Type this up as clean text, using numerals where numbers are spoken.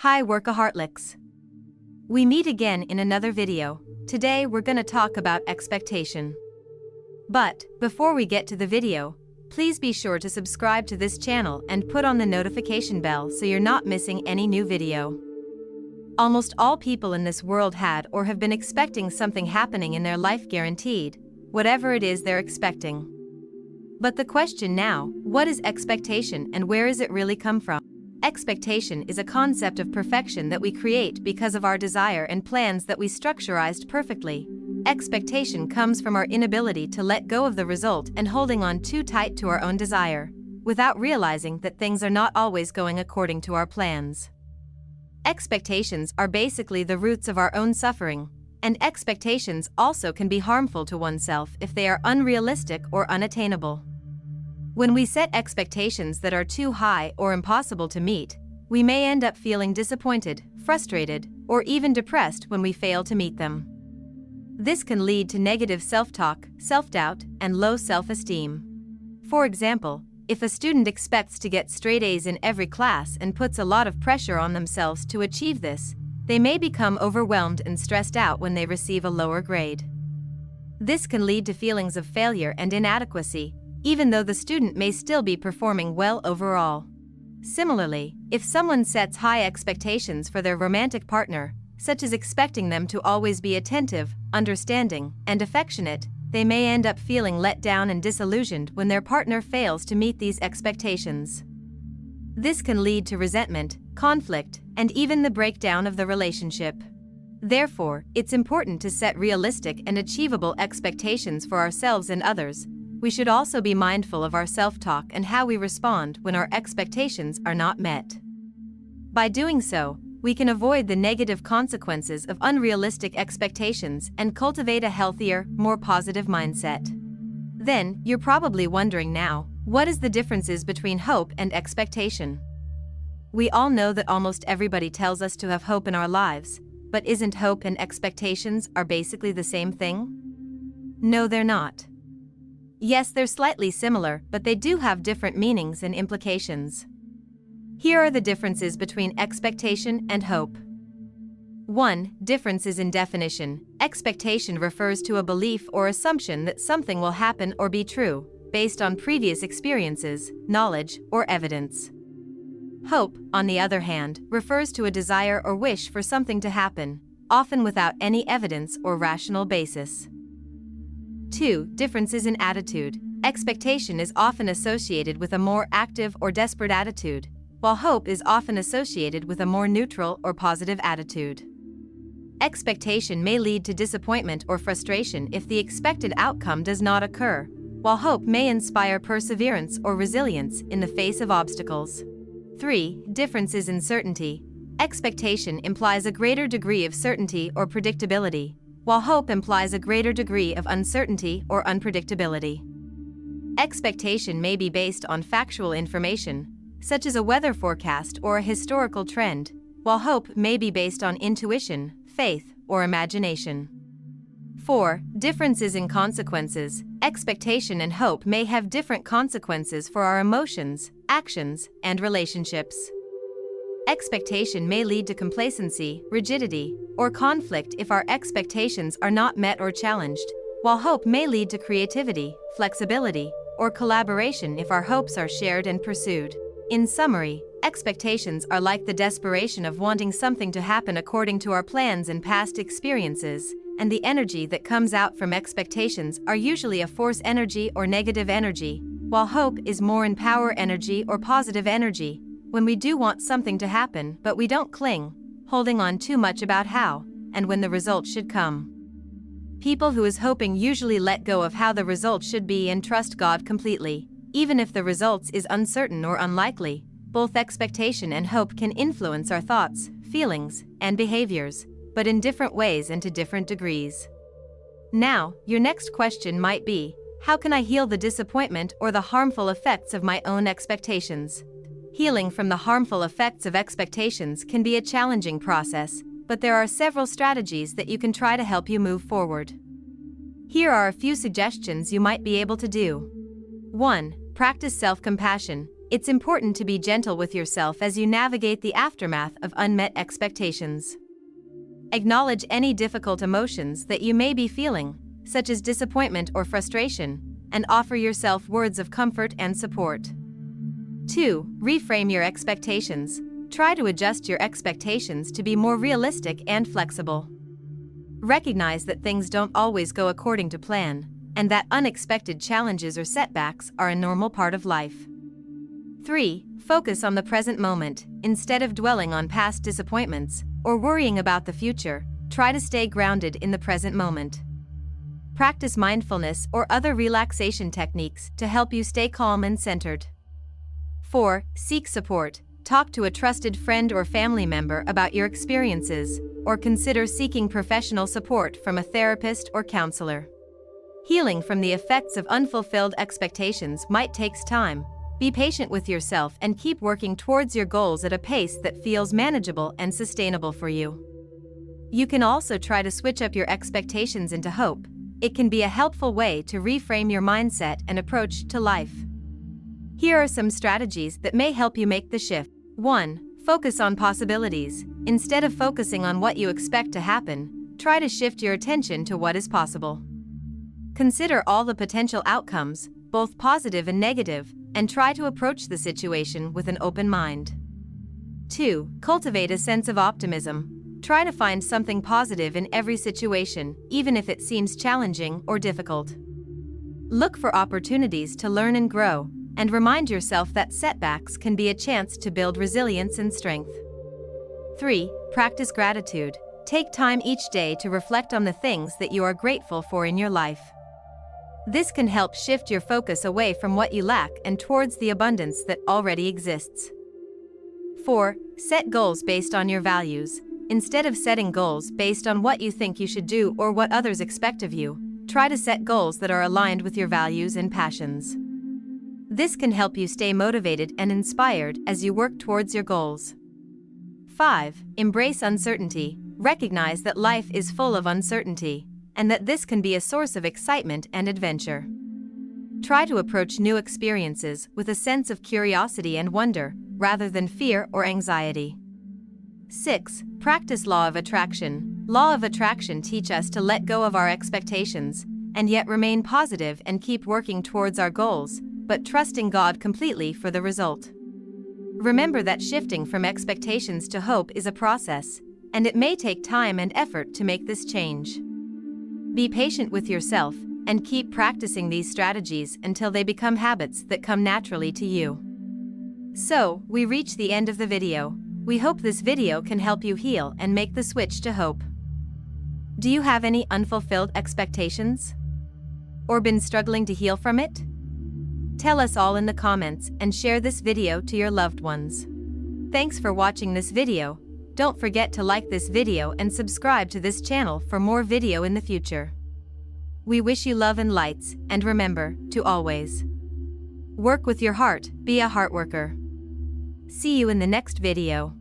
Hi Workaheartlics. We meet again in another video. Today we're gonna talk about expectation. But, before we get to the video, please be sure to subscribe to this channel and put on the notification bell so you're not missing any new video. Almost all people in this world had or have been expecting something happening in their life, guaranteed, whatever it is they're expecting. But the question now, what is expectation and where does it really come from? Expectation is a concept of perfection that we create because of our desire and plans that we structurized perfectly. Expectation comes from our inability to let go of the result and holding on too tight to our own desire, without realizing that things are not always going according to our plans. Expectations are basically the roots of our own suffering, and expectations also can be harmful to oneself if they are unrealistic or unattainable. When we set expectations that are too high or impossible to meet, we may end up feeling disappointed, frustrated, or even depressed when we fail to meet them. This can lead to negative self-talk, self-doubt, and low self-esteem. For example, if a student expects to get straight A's in every class and puts a lot of pressure on themselves to achieve this, they may become overwhelmed and stressed out when they receive a lower grade. This can lead to feelings of failure and inadequacy, even though the student may still be performing well overall. Similarly, if someone sets high expectations for their romantic partner, such as expecting them to always be attentive, understanding, and affectionate, they may end up feeling let down and disillusioned when their partner fails to meet these expectations. This can lead to resentment, conflict, and even the breakdown of the relationship. Therefore, it's important to set realistic and achievable expectations for ourselves and others. We should also be mindful of our self-talk and how we respond when our expectations are not met. By doing so, we can avoid the negative consequences of unrealistic expectations and cultivate a healthier, more positive mindset. Then, you're probably wondering now, what is the differences between hope and expectation? We all know that almost everybody tells us to have hope in our lives, but isn't hope and expectations are basically the same thing? No, they're not. Yes, they're slightly similar, but they do have different meanings and implications. Here are the differences between expectation and hope. 1. Differences in definition. Expectation refers to a belief or assumption that something will happen or be true, based on previous experiences, knowledge, or evidence. Hope, on the other hand, refers to a desire or wish for something to happen, often without any evidence or rational basis. 2. Differences in attitude. Expectation is often associated with a more active or desperate attitude, while hope is often associated with a more neutral or positive attitude. Expectation may lead to disappointment or frustration if the expected outcome does not occur, while hope may inspire perseverance or resilience in the face of obstacles. 3. Differences in certainty. Expectation implies a greater degree of certainty or predictability, while hope implies a greater degree of uncertainty or unpredictability. Expectation may be based on factual information, such as a weather forecast or a historical trend, while hope may be based on intuition, faith, or imagination. 4. Differences in consequences. Expectation and hope may have different consequences for our emotions, actions, and relationships. Expectation may lead to complacency, rigidity, or conflict if our expectations are not met or challenged, while hope may lead to creativity, flexibility, or collaboration if our hopes are shared and pursued. In summary, expectations are like the desperation of wanting something to happen according to our plans and past experiences, and the energy that comes out from expectations are usually a force energy or negative energy, while hope is more in power energy or positive energy. When we do want something to happen but we don't cling, holding on too much about how, and when the result should come. People who is hoping usually let go of how the result should be and trust God completely, even if the results is uncertain or unlikely. Both expectation and hope can influence our thoughts, feelings, and behaviors, but in different ways and to different degrees. Now, your next question might be, how can I heal the disappointment or the harmful effects of my own expectations? Healing from the harmful effects of expectations can be a challenging process, but there are several strategies that you can try to help you move forward. Here are a few suggestions you might be able to do. 1. Practice self-compassion. It's important to be gentle with yourself as you navigate the aftermath of unmet expectations. Acknowledge any difficult emotions that you may be feeling, such as disappointment or frustration, and offer yourself words of comfort and support. 2. Reframe your expectations. Try to adjust your expectations to be more realistic and flexible. Recognize that things don't always go according to plan, and that unexpected challenges or setbacks are a normal part of life. 3. Focus on the present moment. Instead of dwelling on past disappointments or worrying about the future, try to stay grounded in the present moment. Practice mindfulness or other relaxation techniques to help you stay calm and centered. 4. Seek support. Talk to a trusted friend or family member about your experiences, or consider seeking professional support from a therapist or counselor. Healing from the effects of unfulfilled expectations might take time. Be patient with yourself and keep working towards your goals at a pace that feels manageable and sustainable for you. You can also try to switch up your expectations into hope. It can be a helpful way to reframe your mindset and approach to life. Here are some strategies that may help you make the shift. 1. Focus on possibilities. Instead of focusing on what you expect to happen, try to shift your attention to what is possible. Consider all the potential outcomes, both positive and negative, and try to approach the situation with an open mind. 2. Cultivate a sense of optimism. Try to find something positive in every situation, even if it seems challenging or difficult. Look for opportunities to learn and grow, and remind yourself that setbacks can be a chance to build resilience and strength. 3. Practice gratitude. Take time each day to reflect on the things that you are grateful for in your life. This can help shift your focus away from what you lack and towards the abundance that already exists. 4. Set goals based on your values. Instead of setting goals based on what you think you should do or what others expect of you, try to set goals that are aligned with your values and passions. This can help you stay motivated and inspired as you work towards your goals. 5. Embrace uncertainty. Recognize that life is full of uncertainty, and that this can be a source of excitement and adventure. Try to approach new experiences with a sense of curiosity and wonder, rather than fear or anxiety. 6. Practice law of attraction. Law of attraction teach us to let go of our expectations, and yet remain positive and keep working towards our goals, but trusting God completely for the result. Remember that shifting from expectations to hope is a process, and it may take time and effort to make this change. Be patient with yourself, and keep practicing these strategies until they become habits that come naturally to you. So, we reach the end of the video. We hope this video can help you heal and make the switch to hope. Do you have any unfulfilled expectations? Or been struggling to heal from it? Tell us all in the comments and share this video to your loved ones. Thanks for watching this video. Don't forget to like this video and subscribe to this channel for more video in the future. We wish you love and lights, and remember to always work with your heart, be a heart worker. See you in the next video.